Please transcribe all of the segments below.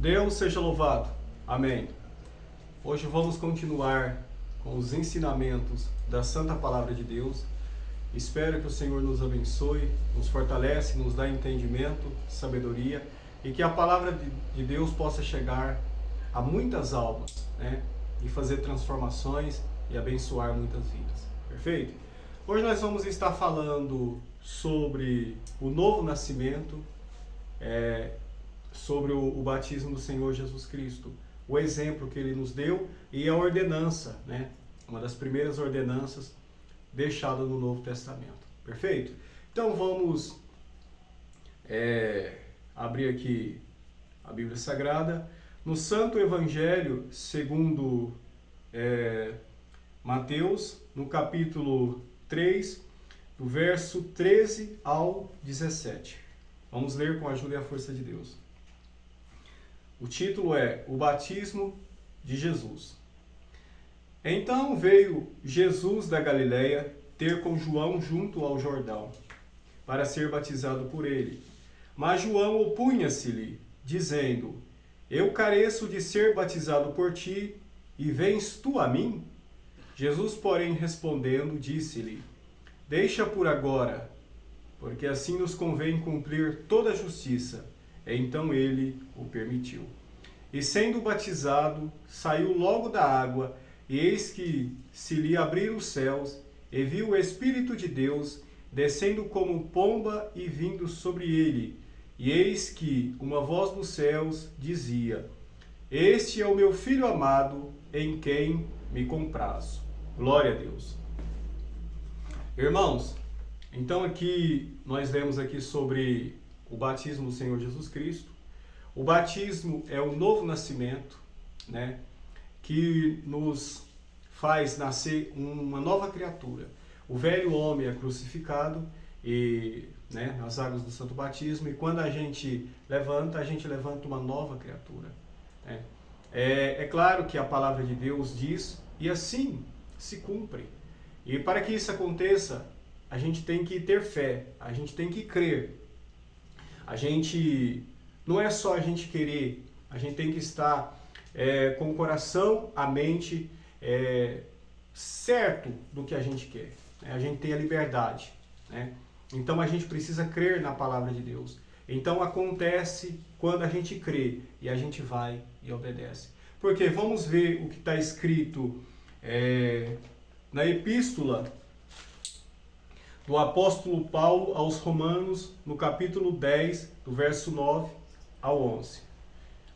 Deus seja louvado. Amém. Hoje vamos continuar com os ensinamentos da Santa Palavra de Deus. Espero que o Senhor nos abençoe, nos fortalece, nos dá entendimento, sabedoria e que a Palavra de Deus possa chegar a muitas almas, e fazer transformações e abençoar muitas vidas. Perfeito? Hoje nós vamos estar falando sobre o novo nascimento, sobre o batismo do Senhor Jesus Cristo, o exemplo que Ele nos deu e a ordenança, uma das primeiras ordenanças deixada no Novo Testamento. Perfeito? Então vamos abrir aqui a Bíblia Sagrada no Santo Evangelho segundo Mateus, no capítulo 3, do verso 13 ao 17. Vamos ler com a ajuda e a força de Deus. O título é O Batismo de Jesus. Então veio Jesus da Galileia ter com João junto ao Jordão, para ser batizado por ele. Mas João opunha-se-lhe, dizendo: Eu careço de ser batizado por ti, e vens tu a mim? Jesus, porém, respondendo, disse-lhe: Deixa por agora, porque assim nos convém cumprir toda a justiça. Então ele o permitiu. E sendo batizado, saiu logo da água, e eis que se lhe abriram os céus, e viu o Espírito de Deus descendo como pomba e vindo sobre ele. E eis que uma voz dos céus dizia: Este é o meu Filho amado, em quem me comprazo. Glória a Deus. Irmãos, então aqui nós lemos aqui sobre o batismo do Senhor Jesus Cristo. O batismo é o novo nascimento, que nos faz nascer uma nova criatura. O velho homem é crucificado nas águas do Santo Batismo, e quando a gente levanta uma nova criatura. É claro que a palavra de Deus diz, e assim se cumpre. E para que isso aconteça, a gente tem que ter fé, a gente tem que crer. Não é só a gente querer, a gente tem que estar com o coração, a mente certo do que a gente quer. A gente tem a liberdade. Então a gente precisa crer na palavra de Deus. Então acontece quando a gente crê e a gente vai e obedece. Porque vamos ver o que está escrito na epístola do apóstolo Paulo aos Romanos, no capítulo 10, do verso 9 ao 11.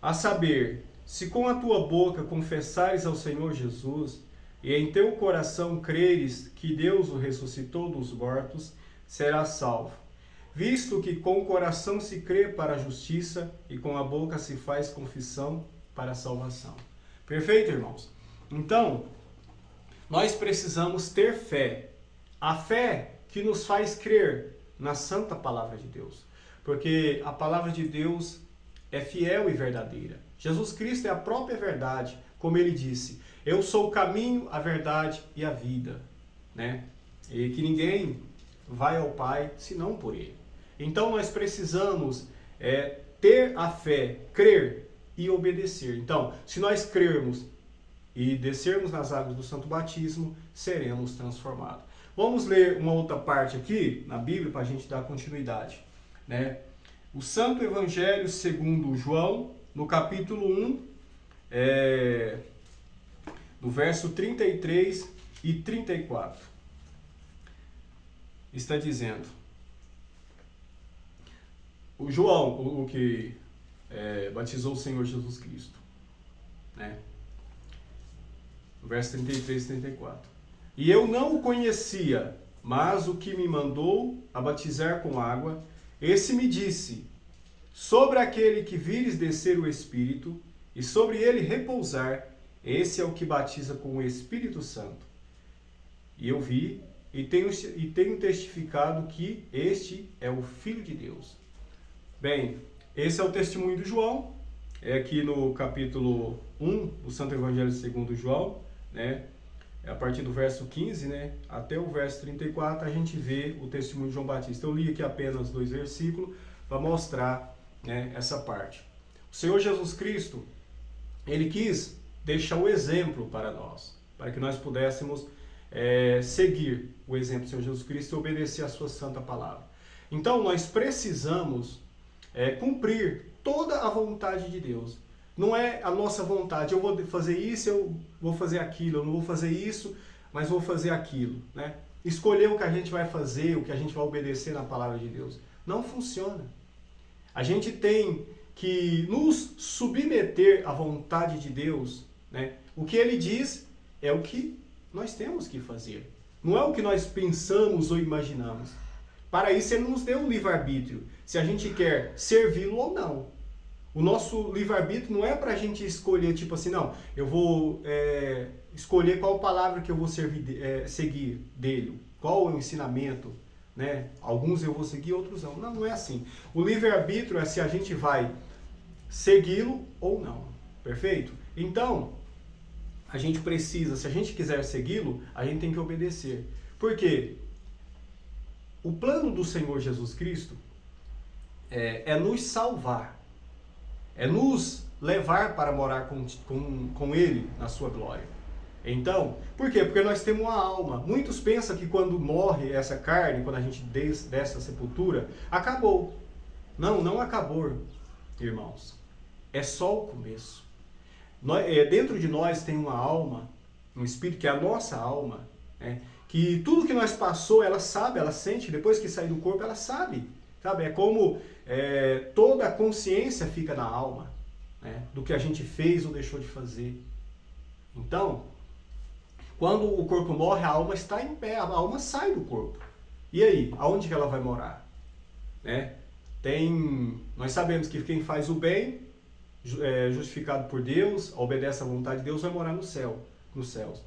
A saber, se com a tua boca confessares ao Senhor Jesus, e em teu coração creres que Deus o ressuscitou dos mortos, serás salvo. Visto que com o coração se crê para a justiça, e com a boca se faz confissão para a salvação. Perfeito, irmãos? Então, nós precisamos ter fé. A fé que nos faz crer na santa palavra de Deus. Porque a palavra de Deus é fiel e verdadeira. Jesus Cristo é a própria verdade, como ele disse: Eu sou o caminho, a verdade e a vida. E que ninguém vai ao Pai senão por ele. Então nós precisamos ter a fé, crer e obedecer. Então, se nós crermos e descermos nas águas do Santo Batismo, seremos transformados. Vamos ler uma outra parte aqui na Bíblia para a gente dar continuidade. O Santo Evangelho segundo João, no capítulo 1, no verso 33 e 34. Está dizendo: o João, o que batizou o Senhor Jesus Cristo. Verso 33 e 34. E eu não o conhecia, mas o que me mandou a batizar com água, esse me disse: Sobre aquele que vires descer o Espírito, e sobre ele repousar, esse é o que batiza com o Espírito Santo. E eu vi e tenho testificado que este é o Filho de Deus. Bem, esse é o testemunho de João, aqui no capítulo 1 do Santo Evangelho segundo João, a partir do verso 15, até o verso 34, a gente vê o testemunho de João Batista. Eu li aqui apenas 2 versículos para mostrar essa parte. O Senhor Jesus Cristo, Ele quis deixar o exemplo para nós, para que nós pudéssemos seguir o exemplo do Senhor Jesus Cristo e obedecer a sua santa palavra. Então, nós precisamos cumprir toda a vontade de Deus. Não é a nossa vontade, eu vou fazer isso, eu vou fazer aquilo, eu não vou fazer isso, mas vou fazer aquilo, né? Escolher o que a gente vai fazer, o que a gente vai obedecer na palavra de Deus. Não funciona. A gente tem que nos submeter à vontade de Deus, né? O que Ele diz é o que nós temos que fazer. Não é o que nós pensamos ou imaginamos. Para isso Ele nos deu um livre-arbítrio, se a gente quer servi-lo ou não. O nosso livre-arbítrio não é para a gente escolher, tipo assim, não, eu vou escolher qual palavra que eu vou seguir dele, qual é o ensinamento, né? Alguns eu vou seguir, outros não. Não, não é assim. O livre-arbítrio é se a gente vai segui-lo ou não. Perfeito? Então, a gente precisa, se a gente quiser segui-lo, a gente tem que obedecer. Por quê? O plano do Senhor Jesus Cristo é nos salvar. É nos levar para morar com Ele na sua glória. Então, por quê? Porque nós temos uma alma. Muitos pensam que quando morre essa carne, quando a gente desce da sepultura, acabou. Não, não acabou, irmãos. É só o começo. Dentro de nós tem uma alma, um espírito que é a nossa alma, né? Que tudo que nós passou, ela sabe, ela sente, depois que sai do corpo, ela sabe. Sabe? É como toda a consciência fica na alma, né? Do que a gente fez ou deixou de fazer. Então, quando o corpo morre, a alma está em pé, a alma sai do corpo. E aí, aonde que ela vai morar? Né? Nós sabemos que quem faz o bem, justificado por Deus, obedece à vontade de Deus, vai morar no céu, nos céus.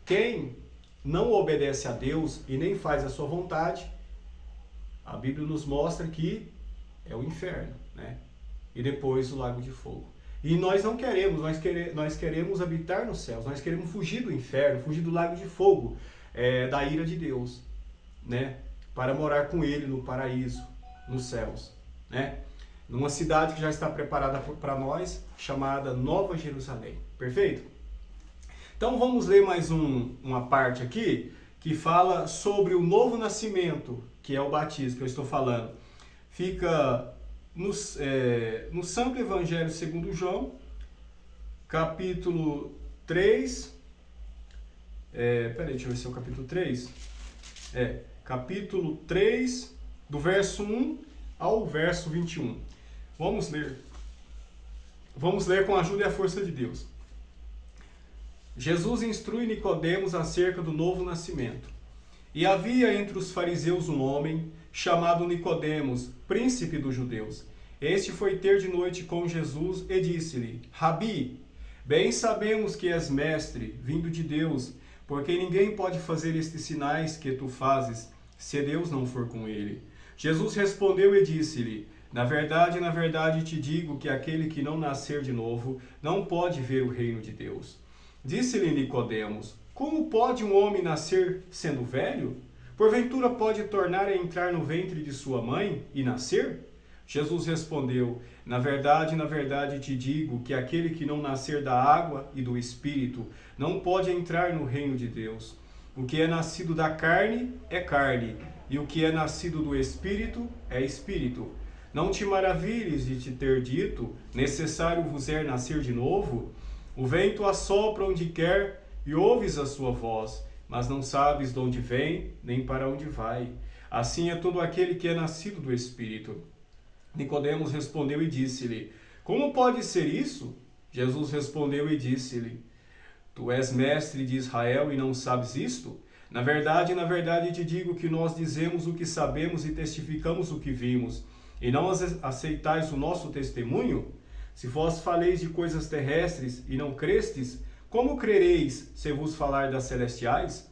Quem não obedece a Deus e nem faz a sua vontade, a Bíblia nos mostra que é o inferno, né? E depois o lago de fogo. E nós não queremos, nós queremos habitar nos céus, nós queremos fugir do inferno, fugir do lago de fogo, da ira de Deus, né? Para morar com Ele no paraíso, nos céus, né? Numa cidade que já está preparada para nós, chamada Nova Jerusalém. Perfeito? Então vamos ler mais uma parte aqui, que fala sobre o novo nascimento, que é o batismo que eu estou falando. Fica no Santo Evangelho segundo João, capítulo 3. Deixa eu ver se é o capítulo 3. Capítulo 3, do verso 1 ao verso 21. Vamos ler. Vamos ler com a ajuda e a força de Deus. Jesus instrui Nicodemos acerca do novo nascimento. E havia entre os fariseus um homem chamado Nicodemos, príncipe dos judeus. Este foi ter de noite com Jesus e disse-lhe: Rabi, bem sabemos que és mestre, vindo de Deus, porque ninguém pode fazer estes sinais que tu fazes, se Deus não for com ele. Jesus respondeu e disse-lhe: na verdade te digo que aquele que não nascer de novo não pode ver o reino de Deus. Disse-lhe Nicodemos: como pode um homem nascer sendo velho? Porventura pode tornar a entrar no ventre de sua mãe e nascer? Jesus respondeu: na verdade te digo que aquele que não nascer da água e do Espírito não pode entrar no reino de Deus. O que é nascido da carne é carne, e o que é nascido do Espírito é Espírito. Não te maravilhes de te ter dito: necessário vos é nascer de novo? O vento assopra onde quer e ouves a sua voz, mas não sabes de onde vem, nem para onde vai. Assim é todo aquele que é nascido do Espírito. Nicodemos respondeu e disse-lhe: como pode ser isso? Jesus respondeu e disse-lhe: tu és mestre de Israel e não sabes isto? Na verdade te digo que nós dizemos o que sabemos e testificamos o que vimos, e não aceitais o nosso testemunho? Se vós faleis de coisas terrestres e não crestes, como crereis se vos falar das celestiais?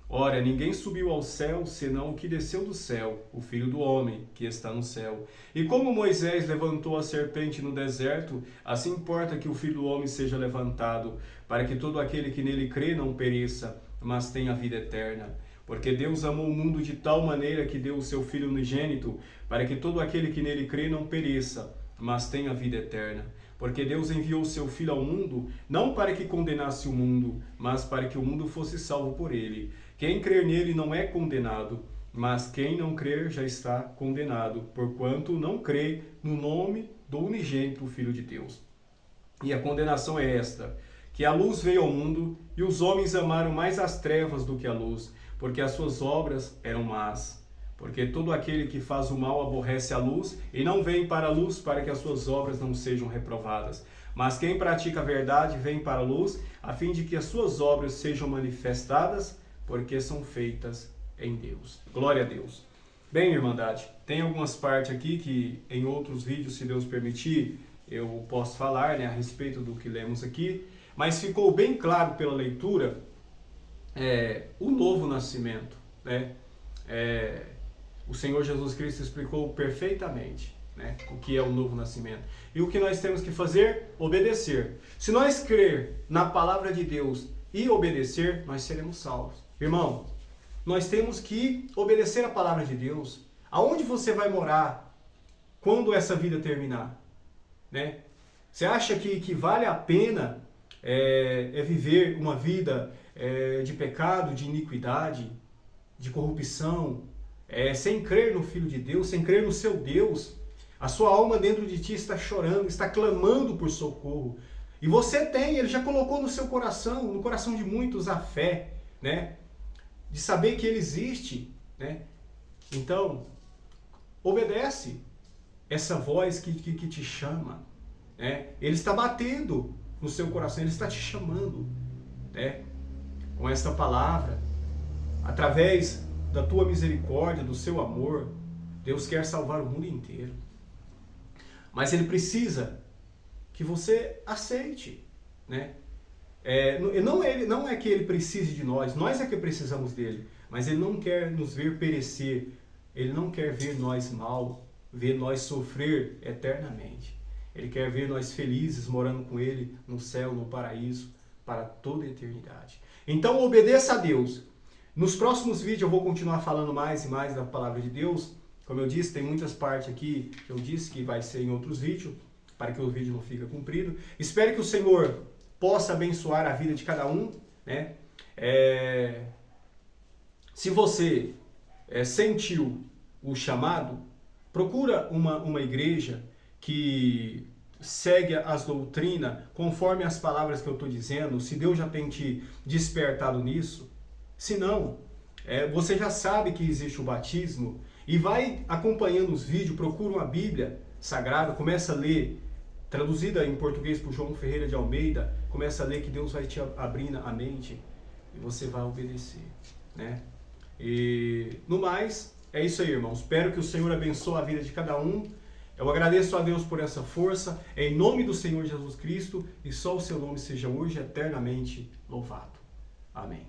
Ora, ninguém subiu ao céu, senão o que desceu do céu, o Filho do Homem, que está no céu. E como Moisés levantou a serpente no deserto, assim importa que o Filho do Homem seja levantado, para que todo aquele que nele crê não pereça, mas tenha a vida eterna. Porque Deus amou o mundo de tal maneira que deu o seu Filho unigênito, para que todo aquele que nele crê não pereça, mas tenha a vida eterna. Porque Deus enviou o seu Filho ao mundo, não para que condenasse o mundo, mas para que o mundo fosse salvo por ele. Quem crer nele não é condenado, mas quem não crer já está condenado, porquanto não crê no nome do unigênito Filho de Deus. E a condenação é esta, que a luz veio ao mundo, e os homens amaram mais as trevas do que a luz, porque as suas obras eram más. Porque todo aquele que faz o mal aborrece a luz, e não vem para a luz para que as suas obras não sejam reprovadas. Mas quem pratica a verdade vem para a luz, a fim de que as suas obras sejam manifestadas, porque são feitas em Deus. Glória a Deus. Bem, Irmandade, tem algumas partes aqui que em outros vídeos, se Deus permitir, eu posso falar, né, a respeito do que lemos aqui, mas ficou bem claro pela leitura o novo nascimento, né? O Senhor Jesus Cristo explicou perfeitamente, né, o que é o novo nascimento. E o que nós temos que fazer? Obedecer. Se nós crer na palavra de Deus e obedecer, nós seremos salvos. Irmão, nós temos que obedecer a palavra de Deus. Aonde você vai morar quando essa vida terminar? Né? Você acha que vale a pena viver uma vida de pecado, de iniquidade, de corrupção, sem crer no Filho de Deus, sem crer no seu Deus? A sua alma dentro de ti está chorando, está clamando por socorro. E você tem, ele já colocou no seu coração, no coração de muitos, a fé, né? De saber que ele existe, né? Então, obedece essa voz que te chama, né? Ele está batendo no seu coração, ele está te chamando, né? Com esta palavra, através da tua misericórdia, do seu amor, Deus quer salvar o mundo inteiro. Mas ele precisa que você aceite, né? Não é que ele precise de nós é que precisamos dele, mas ele não quer nos ver perecer, ele não quer ver nós mal, ver nós sofrer eternamente. Ele quer ver nós felizes, morando com ele no céu, no paraíso, para toda a eternidade. Então obedeça a Deus. Nos próximos vídeos eu vou continuar falando mais e mais da palavra de Deus. Como eu disse, tem muitas partes aqui que eu disse que vai ser em outros vídeos, para que o vídeo não fique comprido. Espero que o Senhor possa abençoar a vida de cada um, né? Se você sentiu o chamado, procura uma igreja que segue as doutrinas conforme as palavras que eu estou dizendo, se Deus já tem te despertado nisso. Se não, você já sabe que existe o batismo e vai acompanhando os vídeos, procura uma Bíblia Sagrada, começa a ler, traduzida em português por João Ferreira de Almeida, começa a ler que Deus vai te abrindo a mente e você vai obedecer, né? E no mais, é isso aí, irmãos. Espero que o Senhor abençoe a vida de cada um. Eu agradeço a Deus por essa força, em nome do Senhor Jesus Cristo, e só o seu nome seja hoje eternamente louvado. Amém.